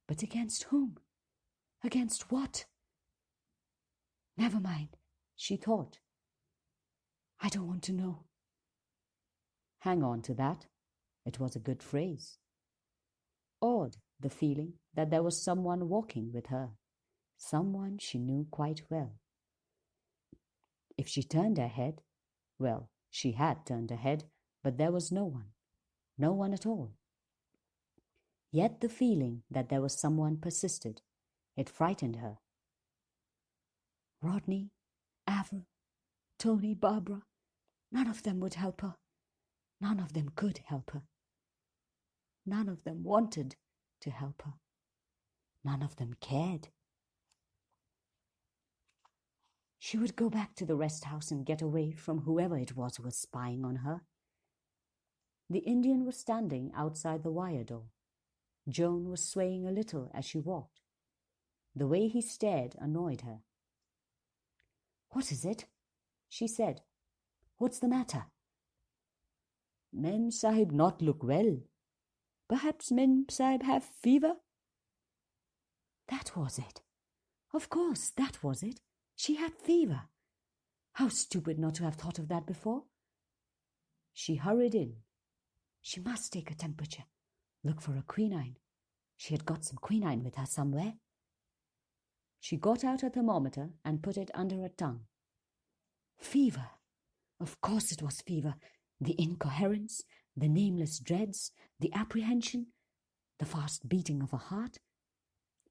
But against whom? Against what? Never mind, she thought. I don't want to know. Hang on to that. It was a good phrase. Odd, the feeling that there was someone walking with her, someone she knew quite well. If she turned her head, well, she had turned her head, but there was no one at all. Yet the feeling that there was someone persisted. It frightened her. Rodney, Avril, Tony, Barbara, none of them would help her. None of them could help her. None of them wanted to help her. None of them cared. She would go back to the rest house and get away from whoever it was who was spying on her. The Indian was standing outside the wire door. Joan was swaying a little as she walked. The way he stared annoyed her. "What is it?" she said. "What's the matter?" "Mem Sahib not look well. Perhaps Mem Sahib have fever?" That was it. Of course, that was it. She had fever. How stupid not to have thought of that before. She hurried in. She must take a temperature. Look for a quinine. She had got some quinine with her somewhere. She got out a thermometer and put it under her tongue. Fever. Of course it was fever. The incoherence, the nameless dreads, the apprehension, the fast beating of a heart.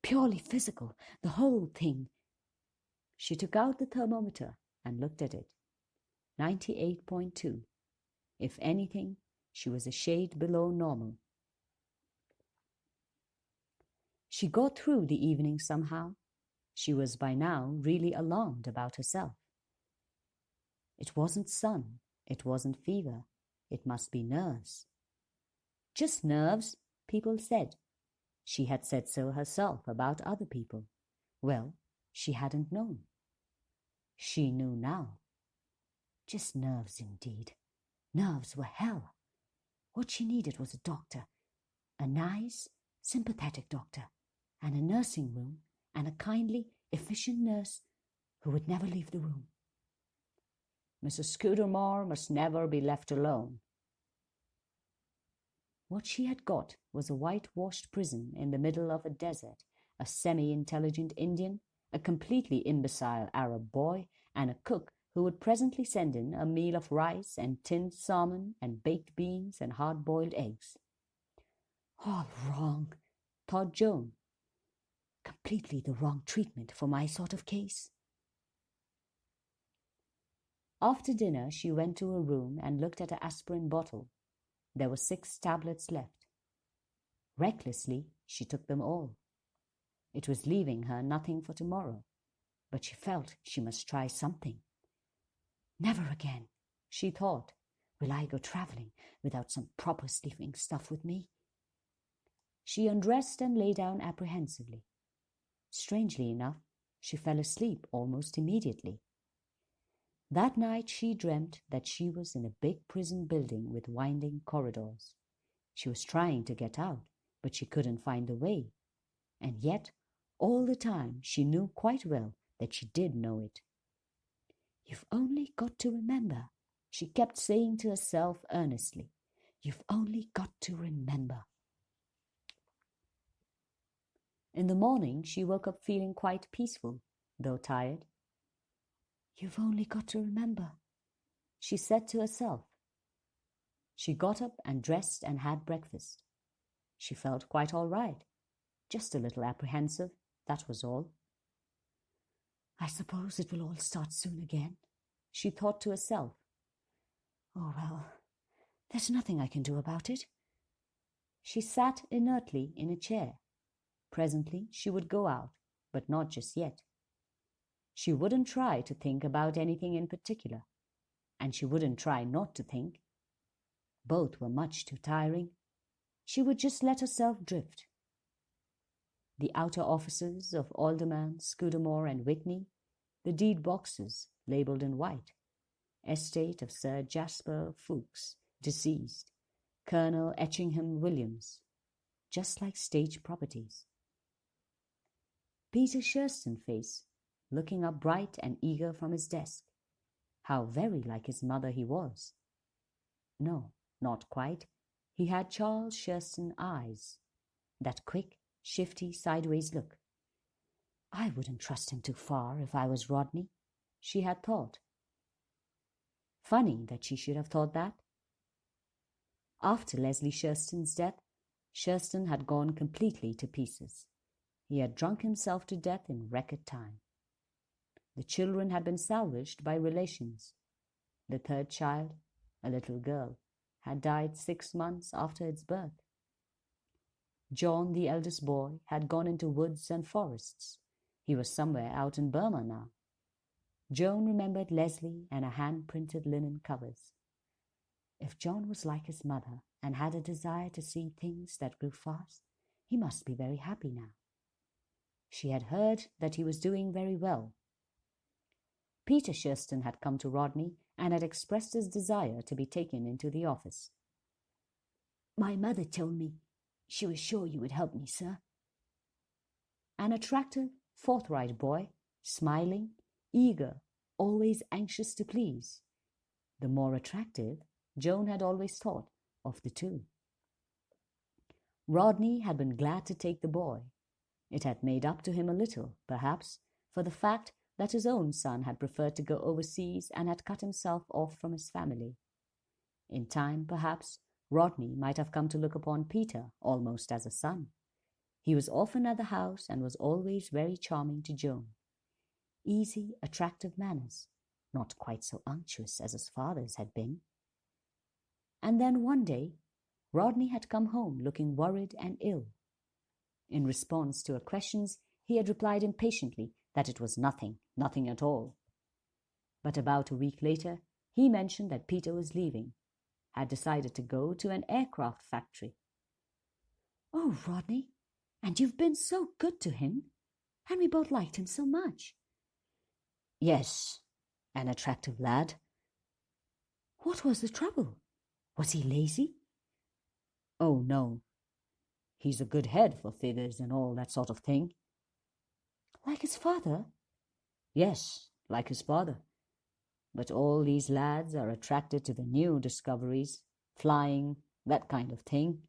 Purely physical, the whole thing. She took out the thermometer and looked at it. 98.2. If anything, she was a shade below normal. She got through the evening somehow. She was by now really alarmed about herself. It wasn't sun, it wasn't fever, it must be nerves. Just nerves, people said. She had said so herself about other people. Well, she hadn't known. She knew now. Just nerves indeed. Nerves were hell. What she needed was a doctor. A nice, sympathetic doctor. And a nursing room, and a kindly, efficient nurse who would never leave the room. Mrs. Scudamore must never be left alone. What she had got was a whitewashed prison in the middle of a desert, a semi-intelligent Indian, a completely imbecile Arab boy, and a cook who would presently send in a meal of rice and tinned salmon and baked beans and hard-boiled eggs. All wrong, thought Joan. Completely the wrong treatment for my sort of case. After dinner, she went to her room and looked at an aspirin bottle. There were 6 tablets left. Recklessly, she took them all. It was leaving her nothing for tomorrow, but she felt she must try something. Never again, she thought, will I go travelling without some proper sleeping stuff with me. She undressed and lay down apprehensively. Strangely enough, she fell asleep almost immediately. That night she dreamt that she was in a big prison building with winding corridors. She was trying to get out, but she couldn't find the way. And yet, all the time, she knew quite well that she did know it. You've only got to remember, she kept saying to herself earnestly. You've only got to remember. In the morning, she woke up feeling quite peaceful, though tired. You've only got to remember, she said to herself. She got up and dressed and had breakfast. She felt quite all right, just a little apprehensive, that was all. I suppose it will all start soon again, she thought to herself. Oh well, there's nothing I can do about it. She sat inertly in a chair. Presently she would go out, but not just yet. She wouldn't try to think about anything in particular, and she wouldn't try not to think. Both were much too tiring. She would just let herself drift. The outer offices of Alderman, Scudamore and Whitney, the deed boxes labelled in white, estate of Sir Jasper Ffoulkes, deceased, Colonel Etchingham Williams, just like stage properties. Peter Sherston's face, looking up bright and eager from his desk. How very like his mother he was. No, not quite. He had Charles Sherston eyes, that quick, shifty, sideways look. I wouldn't trust him too far if I was Rodney, she had thought. Funny that she should have thought that. After Leslie Sherston's death, Sherston had gone completely to pieces. He had drunk himself to death in record time. The children had been salvaged by relations. The third child, a little girl, had died 6 months after its birth. John, the eldest boy, had gone into woods and forests. He was somewhere out in Burma now. Joan remembered Leslie and her hand-printed linen covers. If John was like his mother and had a desire to see things that grew fast, he must be very happy now. She had heard that he was doing very well. Peter Sherston had come to Rodney and had expressed his desire to be taken into the office. "My mother told me she was sure you would help me, sir." An attractive, forthright boy, smiling, eager, always anxious to please. The more attractive, Joan had always thought, of the two. Rodney had been glad to take the boy. It had made up to him a little, perhaps, for the fact that his own son had preferred to go overseas and had cut himself off from his family. In time, perhaps, Rodney might have come to look upon Peter almost as a son. He was often at the house and was always very charming to Joan. Easy, attractive manners, not quite so unctuous as his father's had been. And then one day, Rodney had come home looking worried and ill. In response to her questions, he had replied impatiently that it was nothing at all. But about a week later, he mentioned that Peter was leaving, had decided to go to an aircraft factory. "Oh, Rodney, and you've been so good to him, and we both liked him so much." "Yes, an attractive lad." "What was the trouble? Was he lazy?" "Oh, no. He's a good head for figures and all that sort of thing." "Like his father?" "Yes, like his father. But all these lads are attracted to the new discoveries, flying, that kind of thing."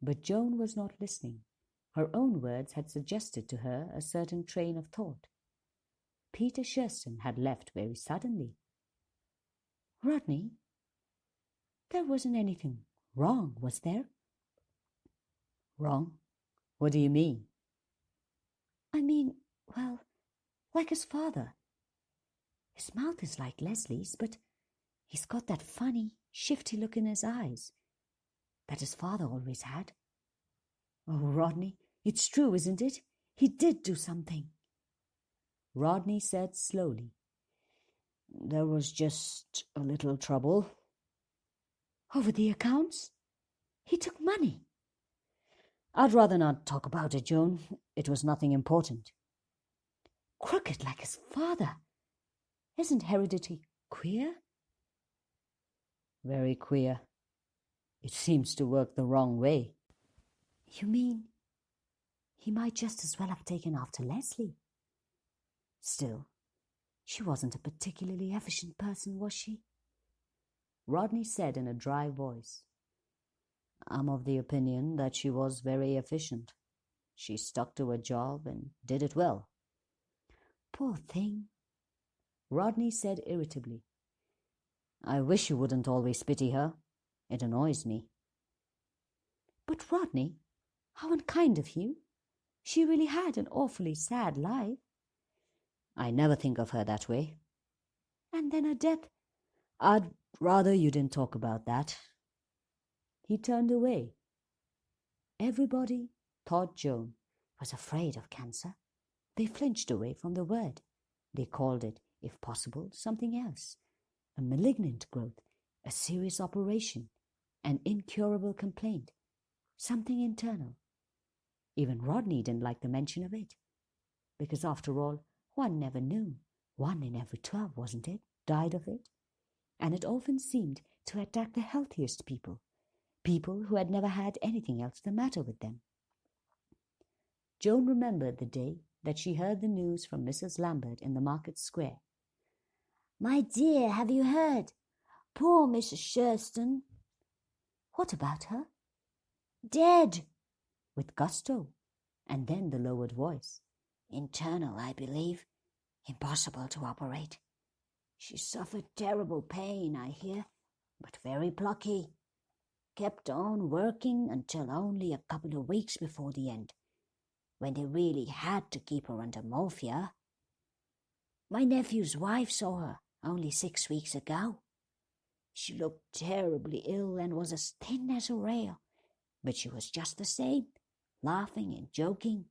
But Joan was not listening. Her own words had suggested to her a certain train of thought. Peter Sherston had left very suddenly. "Rodney, there wasn't anything wrong, was there?" "Wrong? What do you mean?" "I mean, well, like his father. His mouth is like Leslie's, but he's got that funny, shifty look in his eyes that his father always had." "Oh, Rodney, it's true, isn't it? He did do something." Rodney said slowly, "There was just a little trouble." "Over the accounts? He took money." "I'd rather not talk about it, Joan. It was nothing important." "Crooked like his father. Isn't heredity queer?" "Very queer. It seems to work the wrong way." "You mean he might just as well have taken after Leslie? Still, she wasn't a particularly efficient person, was she?" Rodney said in a dry voice, "I'm of the opinion that she was very efficient. She stuck to her job and did it well." "Poor thing," Rodney said irritably. "I wish you wouldn't always pity her. It annoys me." "But Rodney, how unkind of you. She really had an awfully sad life." "I never think of her that way." "And then her death." "I'd rather you didn't talk about that." He turned away. Everybody thought Joan was afraid of cancer. They flinched away from the word. They called it, if possible, something else. A malignant growth, a serious operation, an incurable complaint, something internal. Even Rodney didn't like the mention of it. Because after all, one never knew. 1 in every 12, wasn't it, died of it? And it often seemed to attack the healthiest people who had never had anything else the matter with them. Joan remembered the day that she heard the news from Mrs. Lambert in the market square.
"My dear, have you heard? Poor Mrs. Shurston."
"What about her?"
"Dead."
With gusto, and then the lowered voice.
"Internal, I believe. Impossible to operate. She suffered terrible pain, I hear, but very plucky. Kept on working until only a couple of weeks before the end, when they really had to keep her under morphia. My nephew's wife saw her only 6 weeks ago. She looked terribly ill and was as thin as a rail, but she was just the same, laughing and joking.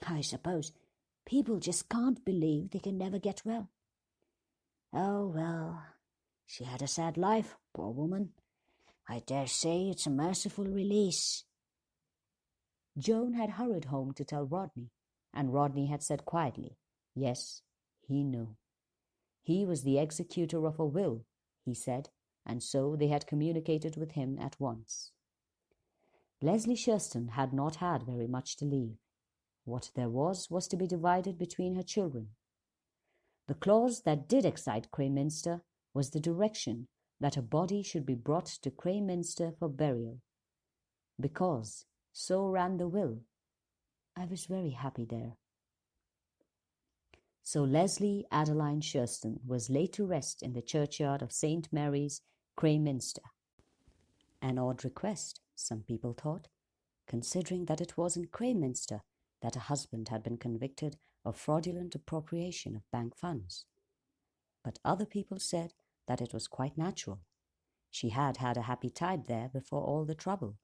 I suppose people just can't believe they can never get well. Oh, well, she had a sad life, poor woman. I dare say it's a merciful release."
Joan had hurried home to tell Rodney, and Rodney had said quietly, yes, he knew. He was the executor of a will, he said, and so they had communicated with him at once. Leslie Shurston had not had very much to leave. What there was to be divided between her children. The clause that did excite Crayminster was the direction that a body should be brought to Crayminster for burial. Because, so ran the will, I was very happy there. So Leslie Adeline Shurston was laid to rest in the churchyard of St. Mary's, Crayminster. An odd request, some people thought, considering that it was in Crayminster that a husband had been convicted of fraudulent appropriation of bank funds. But other people said that it was quite natural. She had had a happy time there before all the trouble,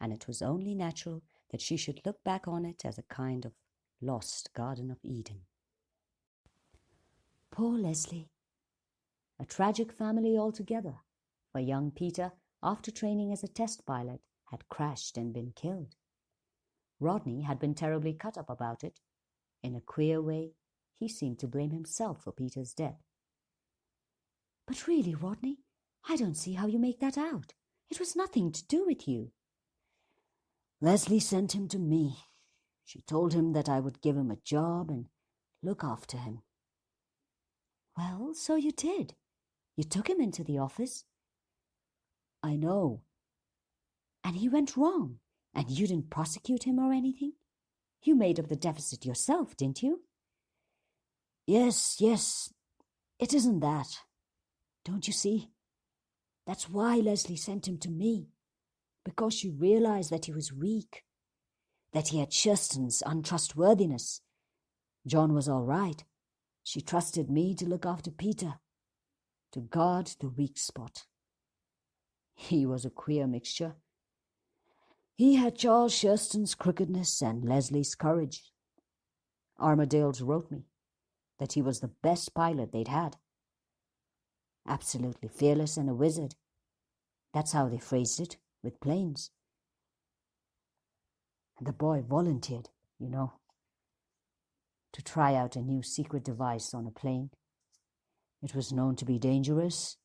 and it was only natural that she should look back on it as a kind of lost Garden of Eden. Poor Leslie! A tragic family altogether, for young Peter, after training as a test pilot, had crashed and been killed. Rodney had been terribly cut up about it. In a queer way, he seemed to blame himself for Peter's death. "But really, Rodney, I don't see how you make that out. It was nothing to do with you."
"Leslie sent him to me. She told him that I would give him a job and look after him."
"Well, so you did. You took him into the office."
"I know."
"And he went wrong, and you didn't prosecute him or anything? You made up the deficit yourself, didn't you?"
Yes, it isn't that. Don't you see? That's why Leslie sent him to me, because she realized that he was weak, that he had Shurston's untrustworthiness. John was all right. She trusted me to look after Peter, to guard the weak spot. He was a queer mixture. He had Charles Shurston's crookedness and Leslie's courage. Armadale's wrote me that he was the best pilot they'd had. Absolutely fearless and a wizard. That's how they phrased it, with planes. And the boy volunteered, to try out a new secret device on a plane. It was known to be dangerous,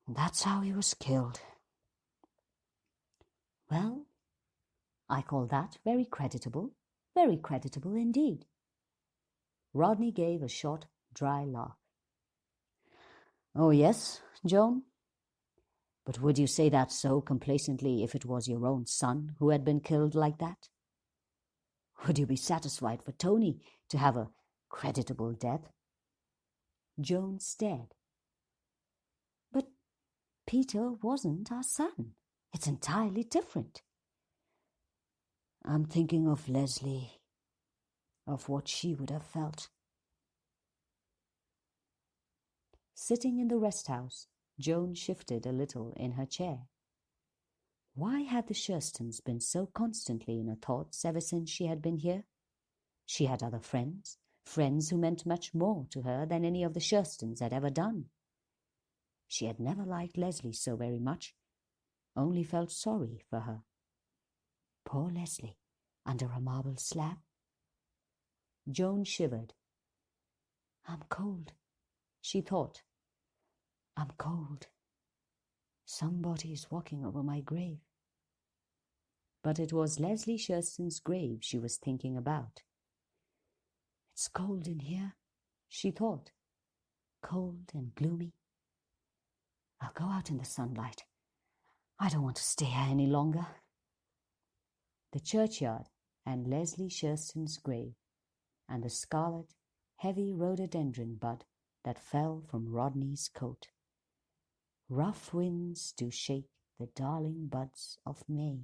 and that's how he was killed.
Well, I call that very creditable indeed. Rodney gave a short, dry laugh.
"Oh, yes, Joan? But would you say that so complacently if it was your own son who had been killed like that? Would you be satisfied for Tony to have a creditable death?"
Joan stared. "But Peter wasn't our son. It's entirely different."
"I'm thinking of Leslie, of what she would have felt."
Sitting in the rest house, Joan shifted a little in her chair. Why had the Shurstons been so constantly in her thoughts ever since she had been here? She had other friends who meant much more to her than any of the Shurstons had ever done. She had never liked Leslie so very much, only felt sorry for her. Poor Leslie, under a marble slab. Joan shivered. "I'm cold," she thought. "I'm cold. Somebody's walking over my grave." But it was Leslie Shurston's grave she was thinking about. It's cold in here, she thought. Cold and gloomy. I'll go out in the sunlight. I don't want to stay here any longer. The churchyard and Leslie Shurston's grave, and the scarlet, heavy rhododendron bud that fell from Rodney's coat. Rough winds do shake the darling buds of May.